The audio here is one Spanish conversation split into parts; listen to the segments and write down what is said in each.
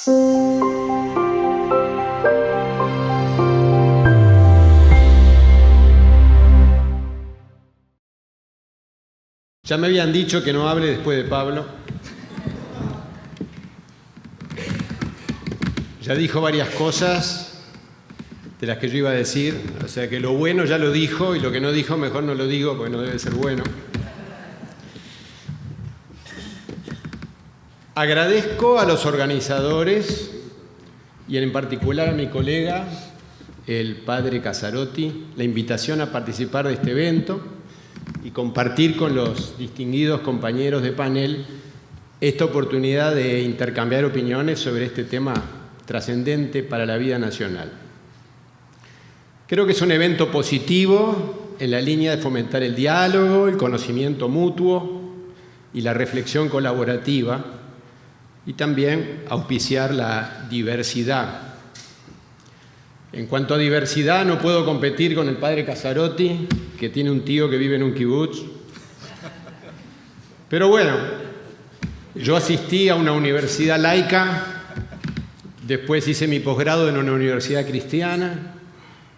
Ya me habían dicho que no hable después de Pablo. Ya dijo varias cosas de las que yo iba a decir, o sea que lo bueno ya lo dijo y lo que no dijo mejor no lo digo porque no debe ser bueno. Agradezco a los organizadores y en particular a mi colega, el padre Casarotti, la invitación a participar de este evento y compartir con los distinguidos compañeros de panel esta oportunidad de intercambiar opiniones sobre este tema trascendente para la vida nacional. Creo que es un evento positivo en la línea de fomentar el diálogo, el conocimiento mutuo y la reflexión colaborativa y también auspiciar la diversidad. En cuanto a diversidad, no puedo competir con el padre Casarotti, que tiene un tío que vive en un kibutz. Pero bueno, yo asistí a una universidad laica, después hice mi posgrado en una universidad cristiana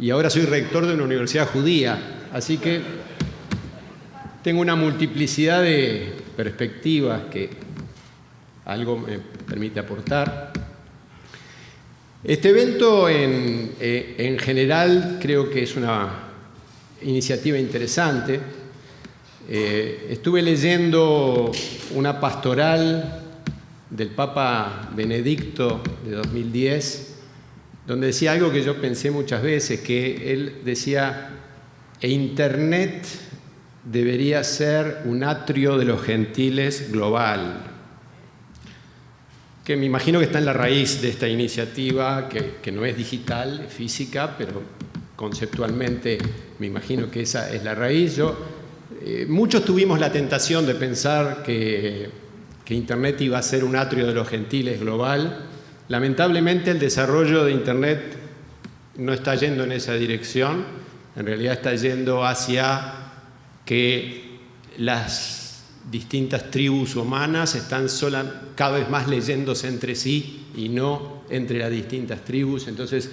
y ahora soy rector de una universidad judía. Así que tengo una multiplicidad de perspectivas que algo me permite aportar. Este evento en general creo que es una iniciativa interesante. Estuve leyendo una pastoral del Papa Benedicto de 2010, donde decía algo que yo pensé muchas veces, que él decía: Internet debería ser un atrio de los gentiles global, que me imagino que está en la raíz de esta iniciativa, que no es digital, es física, pero conceptualmente me imagino que esa es la raíz. Muchos tuvimos la tentación de pensar que Internet iba a ser un atrio de los gentiles global. Lamentablemente el desarrollo de Internet no está yendo en esa dirección, en realidad está yendo hacia que las distintas tribus humanas están cada vez más leyéndose entre sí y no entre las distintas tribus. Entonces,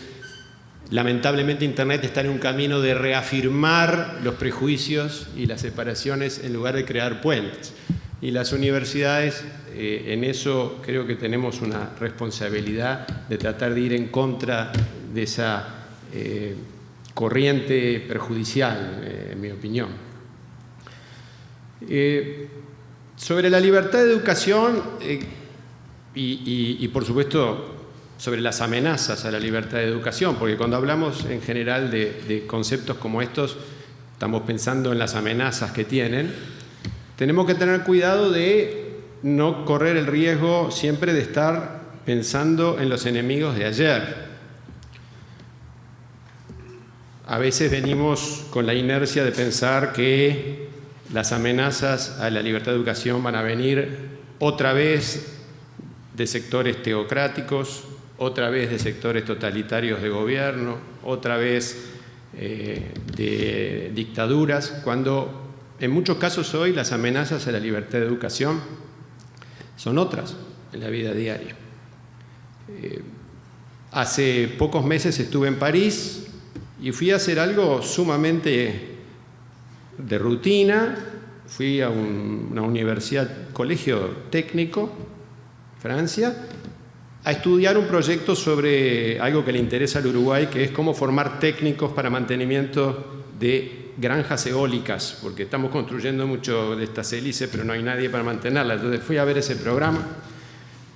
lamentablemente Internet está en un camino de reafirmar los prejuicios y las separaciones en lugar de crear puentes. Y las universidades, en eso creo que tenemos una responsabilidad de tratar de ir en contra de esa corriente perjudicial, en mi opinión. Sobre la libertad de educación y por supuesto sobre las amenazas a la libertad de educación, porque cuando hablamos en general de conceptos como estos estamos pensando en las amenazas que tienen. Tenemos que tener cuidado de no correr el riesgo siempre de estar pensando en los enemigos de ayer. A veces venimos con la inercia de pensar que las amenazas a la libertad de educación van a venir otra vez de sectores teocráticos, otra vez de sectores totalitarios de gobierno, otra vez de dictaduras, cuando en muchos casos hoy las amenazas a la libertad de educación son otras en la vida diaria. Hace pocos meses estuve en París y fui a hacer algo sumamente de rutina. Fui a una universidad, colegio técnico, Francia, a estudiar un proyecto sobre algo que le interesa al Uruguay, que es cómo formar técnicos para mantenimiento de granjas eólicas, porque estamos construyendo mucho de estas hélices, pero no hay nadie para mantenerlas. Entonces fui a ver ese programa.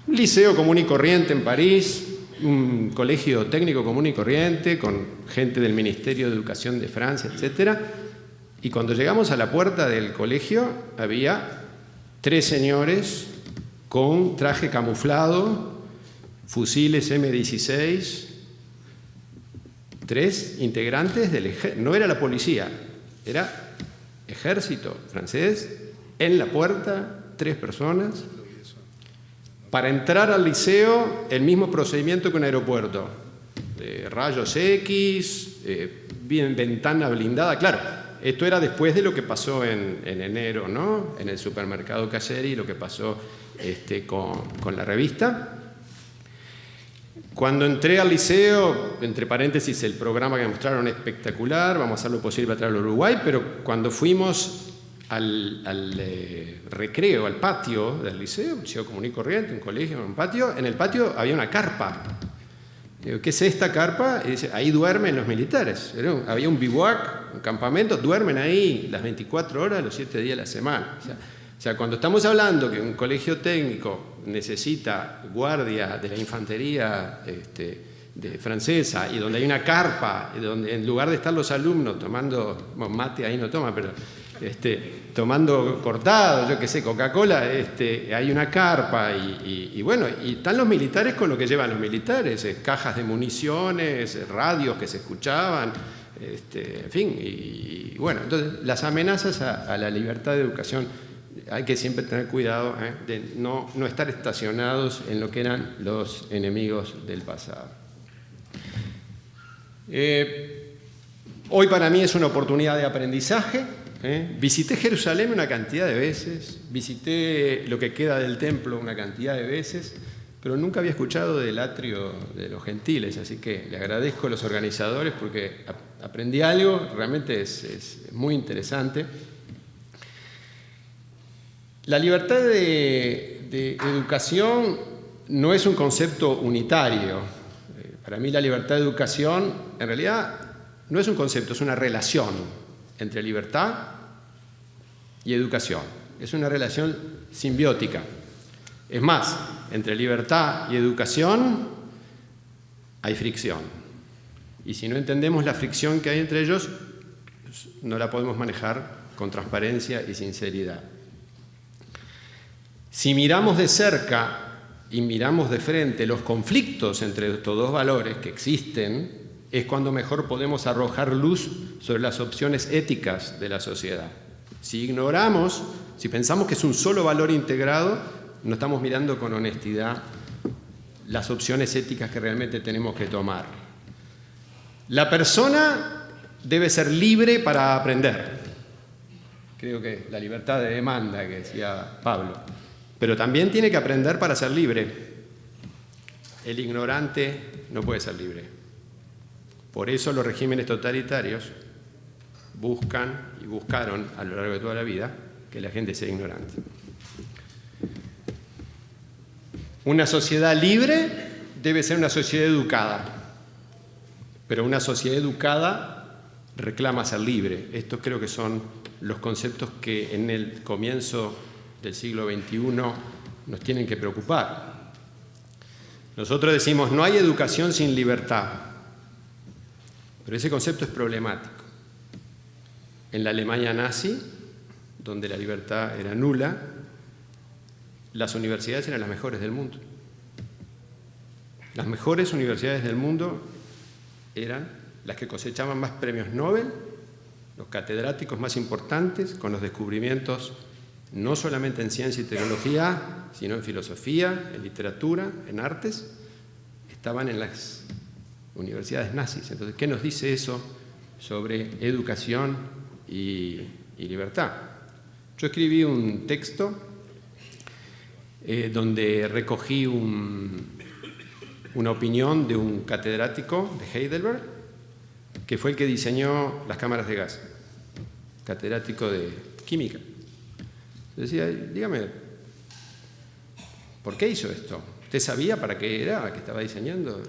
Un liceo común y corriente en París, un colegio técnico común y corriente, con gente del Ministerio de Educación de Francia, etc. Y cuando llegamos a la puerta del colegio, había 3 señores con traje camuflado, fusiles M16, 3 integrantes del ejército. No era la policía, era ejército francés. En la puerta, 3 personas. Para entrar al liceo, el mismo procedimiento que un aeropuerto. Rayos X, ventana blindada. Claro, esto era después de lo que pasó en enero, ¿no? En el supermercado Cayeri, lo que pasó con la revista. Cuando entré al liceo, entre paréntesis, el programa que me mostraron espectacular, vamos a hacer lo posible para traerlo a Uruguay, pero cuando fuimos al recreo, al patio del liceo, liceo común y corriente, un colegio, un patio, en el patio había una carpa. Digo, ¿qué es esta carpa? Y dice, ahí duermen los militares. Había un bivouac, un campamento, duermen ahí las 24 horas, los 7 días de la semana. O sea, cuando estamos hablando que un colegio técnico necesita guardia de la infantería francesa y donde hay una carpa, y donde en lugar de estar los alumnos tomando, bueno, mate ahí no toma, pero tomando cortado, yo qué sé, Coca-Cola, hay una carpa y bueno, y están los militares con lo que llevan los militares, cajas de municiones, radios que se escuchaban, en fin, y bueno, entonces las amenazas a la libertad de educación hay que siempre tener cuidado de no estar estacionados en lo que eran los enemigos del pasado. Hoy para mí es una oportunidad de aprendizaje. Visité Jerusalén una cantidad de veces, visité lo que queda del templo una cantidad de veces, pero nunca había escuchado del atrio de los gentiles, así que le agradezco a los organizadores porque aprendí algo, realmente es muy interesante. La libertad de educación no es un concepto unitario. Para mí la libertad de educación en realidad no es un concepto, es una relación entre libertad y educación. Es una relación simbiótica. Es más, entre libertad y educación hay fricción. Y si no entendemos la fricción que hay entre ellos, no la podemos manejar con transparencia y sinceridad. Si miramos de cerca y miramos de frente los conflictos entre estos dos valores que existen, es cuando mejor podemos arrojar luz sobre las opciones éticas de la sociedad. Si ignoramos, si pensamos que es un solo valor integrado, no estamos mirando con honestidad las opciones éticas que realmente tenemos que tomar. La persona debe ser libre para aprender. Creo que la libertad de demanda que decía Pablo. Pero también tiene que aprender para ser libre. El ignorante no puede ser libre. Por eso los regímenes totalitarios buscan y buscaron a lo largo de toda la vida que la gente sea ignorante. Una sociedad libre debe ser una sociedad educada, pero una sociedad educada reclama ser libre. Estos creo que son los conceptos que en el comienzo del siglo XXI nos tienen que preocupar. Nosotros decimos, no hay educación sin libertad, pero ese concepto es problemático. En la Alemania nazi, donde la libertad era nula, las universidades eran las mejores del mundo. Las mejores universidades del mundo eran las que cosechaban más premios Nobel, los catedráticos más importantes, con los descubrimientos no solamente en ciencia y tecnología, sino en filosofía, en literatura, en artes, estaban en las universidades nazis. Entonces, ¿qué nos dice eso sobre educación y libertad? Yo escribí un texto donde recogí una opinión de un catedrático de Heidelberg, que fue el que diseñó las cámaras de gas, catedrático de química. Decía, dígame, ¿por qué hizo esto? ¿Usted sabía para qué era que estaba diseñando?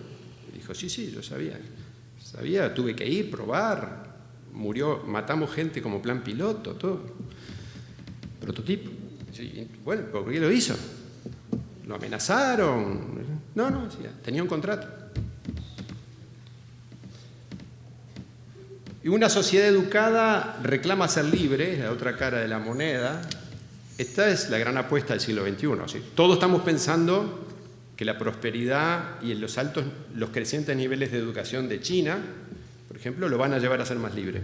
Y dijo, sí, yo sabía. Sabía, tuve que ir, probar, matamos gente como plan piloto, todo. Prototipo. Sí, bueno, ¿por qué lo hizo? ¿Lo amenazaron? No, tenía un contrato. Y una sociedad educada reclama ser libre, es la otra cara de la moneda. Esta es la gran apuesta del siglo XXI. ¿Sí? Todos estamos pensando que la prosperidad y los crecientes niveles de educación de China, por ejemplo, lo van a llevar a ser más libre.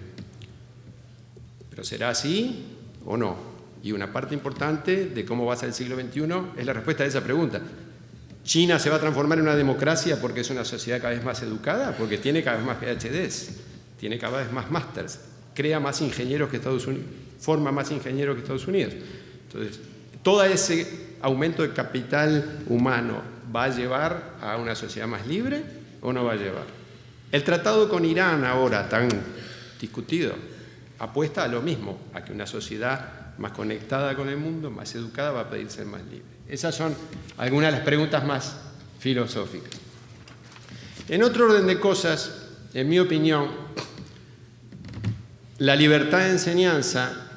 ¿Pero será así o no? Y una parte importante de cómo va a ser el siglo XXI es la respuesta a esa pregunta. ¿China se va a transformar en una democracia porque es una sociedad cada vez más educada? Porque tiene cada vez más PhDs, tiene cada vez más másters, crea más ingenieros que Estados Unidos, forma más ingenieros que Estados Unidos. Entonces, todo ese aumento de capital humano ¿va a llevar a una sociedad más libre o no va a llevar? El tratado con Irán, ahora tan discutido, apuesta a lo mismo, a que una sociedad más conectada con el mundo, más educada, va a pedir ser más libre. Esas son algunas de las preguntas más filosóficas. En otro orden de cosas, en mi opinión, la libertad de enseñanza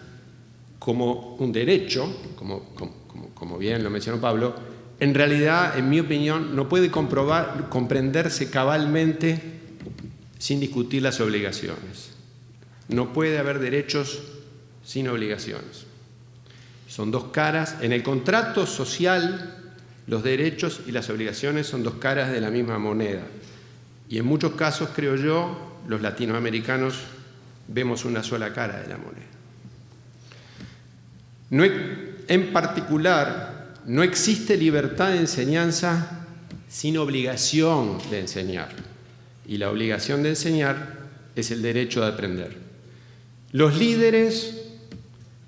como un derecho, como bien lo mencionó Pablo, en realidad, en mi opinión, no puede comprenderse cabalmente sin discutir las obligaciones. No puede haber derechos sin obligaciones. Son dos caras. En el contrato social, los derechos y las obligaciones son dos caras de la misma moneda. Y en muchos casos, creo yo, los latinoamericanos vemos una sola cara de la moneda. En particular, no existe libertad de enseñanza sin obligación de enseñar. Y la obligación de enseñar es el derecho de aprender. Los líderes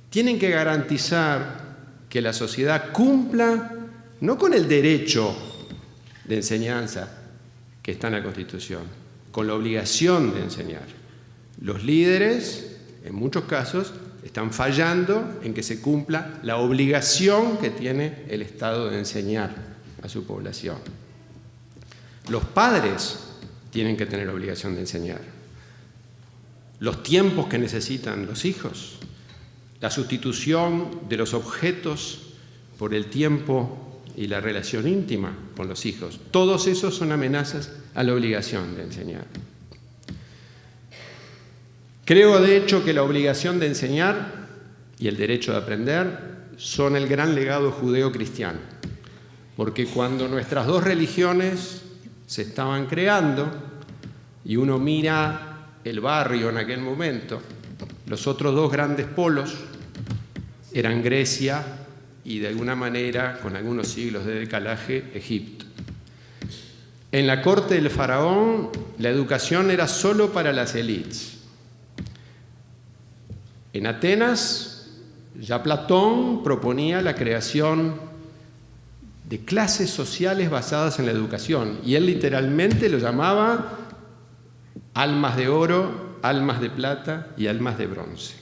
tienen que garantizar que la sociedad cumpla no con el derecho de enseñanza que está en la Constitución, con la obligación de enseñar. Los líderes, en muchos casos, están fallando en que se cumpla la obligación que tiene el Estado de enseñar a su población. Los padres tienen que tener la obligación de enseñar. Los tiempos que necesitan los hijos, la sustitución de los objetos por el tiempo y la relación íntima con los hijos, todos esos son amenazas a la obligación de enseñar. Creo, de hecho, que la obligación de enseñar y el derecho de aprender son el gran legado judeo-cristiano, porque cuando nuestras dos religiones se estaban creando y uno mira el barrio en aquel momento, los otros dos grandes polos eran Grecia y, de alguna manera, con algunos siglos de decalaje, Egipto. En la corte del faraón, la educación era solo para las élites. En Atenas, ya Platón proponía la creación de clases sociales basadas en la educación, y él literalmente lo llamaba almas de oro, almas de plata y almas de bronce.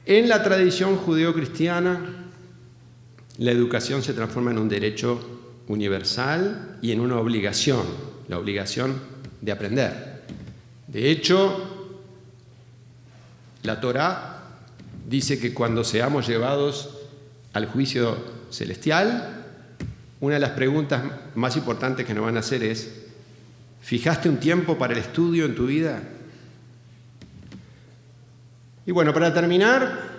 En la tradición judeo-cristiana, la educación se transforma en un derecho universal y en una obligación, la obligación de aprender. De hecho, la Torá dice que cuando seamos llevados al juicio celestial, una de las preguntas más importantes que nos van a hacer es: ¿fijaste un tiempo para el estudio en tu vida? Y bueno, para terminar,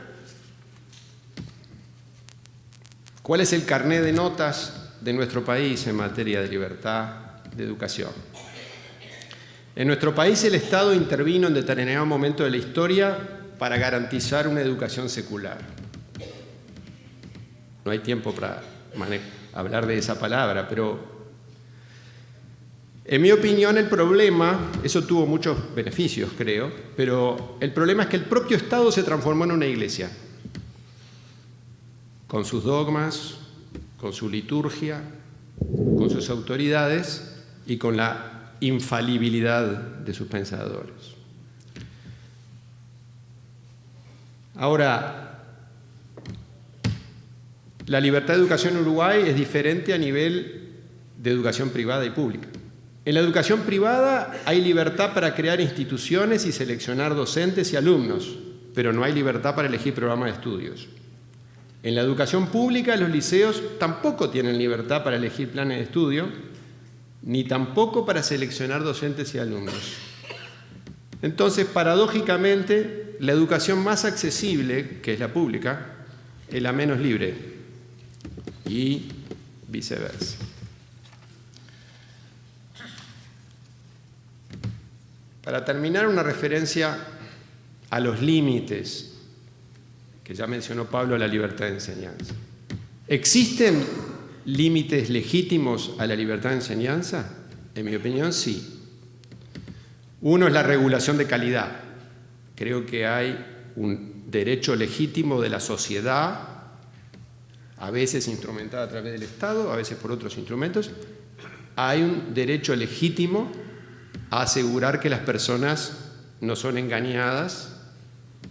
¿cuál es el carnet de notas de nuestro país en materia de libertad de educación? En nuestro país el Estado intervino en determinado momento de la historia para garantizar una educación secular. No hay tiempo para hablar de esa palabra, pero en mi opinión el problema, eso tuvo muchos beneficios, creo, pero el problema es que el propio Estado se transformó en una iglesia, con sus dogmas, con su liturgia, con sus autoridades y con la infalibilidad de sus pensadores. Ahora, la libertad de educación en Uruguay es diferente a nivel de educación privada y pública. En la educación privada hay libertad para crear instituciones y seleccionar docentes y alumnos, pero no hay libertad para elegir programas de estudios. En la educación pública, los liceos tampoco tienen libertad para elegir planes de estudio, ni tampoco para seleccionar docentes y alumnos. Entonces, paradójicamente, la educación más accesible, que es la pública, es la menos libre, y viceversa. Para terminar, una referencia a los límites que ya mencionó Pablo a la libertad de enseñanza. ¿Existen límites legítimos a la libertad de enseñanza? En mi opinión, sí. Uno es la regulación de calidad. Creo que hay un derecho legítimo de la sociedad a veces instrumentada a través del Estado, a veces por otros instrumentos, hay un derecho legítimo a asegurar que las personas no son engañadas,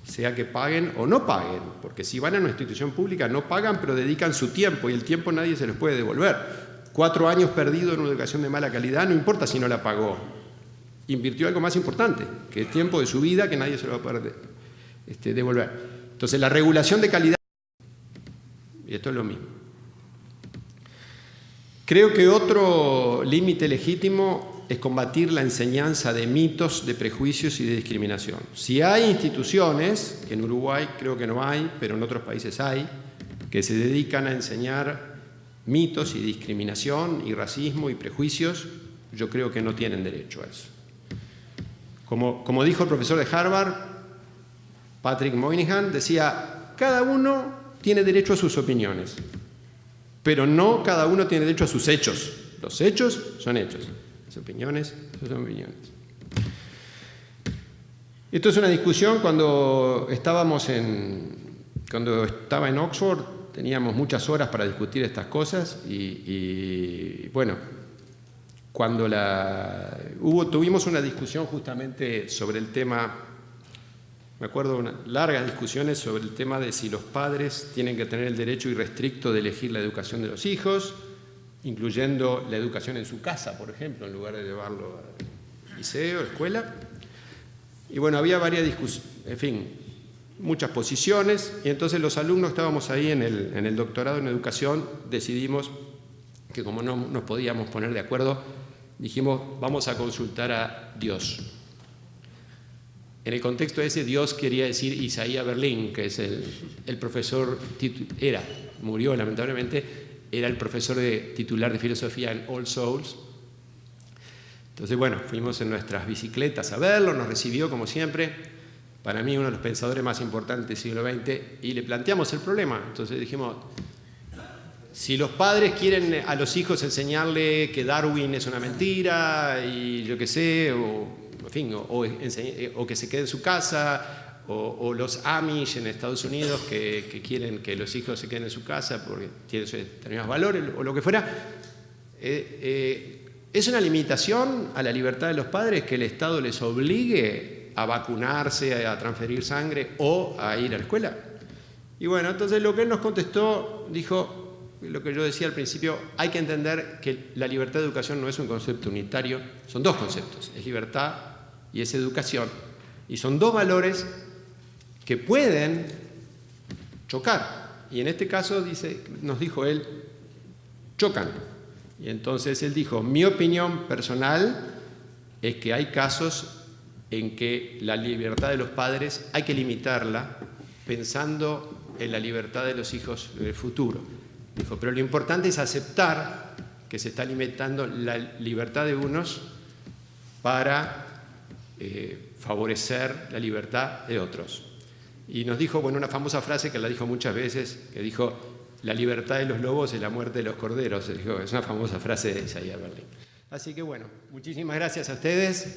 sea que paguen o no paguen, porque si van a una institución pública no pagan, pero dedican su tiempo, y el tiempo nadie se los puede devolver. 4 años perdidos en una educación de mala calidad, no importa si no la pagó. Invirtió algo más importante, que el tiempo de su vida, que nadie se lo va a poder devolver. Entonces, la regulación de calidad, y esto es lo mismo. Creo que otro límite legítimo es combatir la enseñanza de mitos, de prejuicios y de discriminación. Si hay instituciones, que en Uruguay creo que no hay, pero en otros países hay, que se dedican a enseñar mitos y discriminación y racismo y prejuicios, yo creo que no tienen derecho a eso. Como dijo el profesor de Harvard, Patrick Moynihan, decía, cada uno tiene derecho a sus opiniones, pero no cada uno tiene derecho a sus hechos. Los hechos son hechos. Las opiniones son opiniones. Esto es una discusión cuando estaba en Oxford, teníamos muchas horas para discutir estas cosas y bueno, cuando tuvimos una discusión justamente sobre el tema, me acuerdo largas discusiones sobre el tema de si los padres tienen que tener el derecho irrestricto de elegir la educación de los hijos, incluyendo la educación en su casa, por ejemplo, en lugar de llevarlo al liceo, a la escuela. Y bueno, había varias discusiones, en fin, muchas posiciones, y entonces los alumnos estábamos ahí en el doctorado en educación, decidimos que como no nos podíamos poner de acuerdo, dijimos, vamos a consultar a Dios. En el contexto ese, Dios quería decir Isaías Berlin, que es el profesor, murió lamentablemente, era el profesor titular de filosofía en All Souls. Entonces, bueno, fuimos en nuestras bicicletas a verlo, nos recibió como siempre, para mí uno de los pensadores más importantes del siglo XX, y le planteamos el problema. Entonces dijimos, si los padres quieren a los hijos enseñarle que Darwin es una mentira, y yo qué sé, en fin, o que se quede en su casa, o los Amish en Estados Unidos que quieren que los hijos se queden en su casa porque tienen determinados valores, o lo que fuera, es una limitación a la libertad de los padres que el Estado les obligue a vacunarse, a transferir sangre o a ir a la escuela. Y bueno, entonces lo que él nos contestó, dijo lo que yo decía al principio, hay que entender que la libertad de educación no es un concepto unitario, son dos conceptos, es libertad y es educación, y son dos valores que pueden chocar, y en este caso nos dijo él, chocan. Y entonces él dijo, mi opinión personal es que hay casos en que la libertad de los padres hay que limitarla pensando en la libertad de los hijos en el futuro. Dijo, pero lo importante es aceptar que se está limitando la libertad de unos para favorecer la libertad de otros. Y nos dijo, bueno, una famosa frase que la dijo muchas veces, que dijo, la libertad de los lobos es la muerte de los corderos. Dijo, es una famosa frase de Isaías Berlin. Así que bueno, muchísimas gracias a ustedes.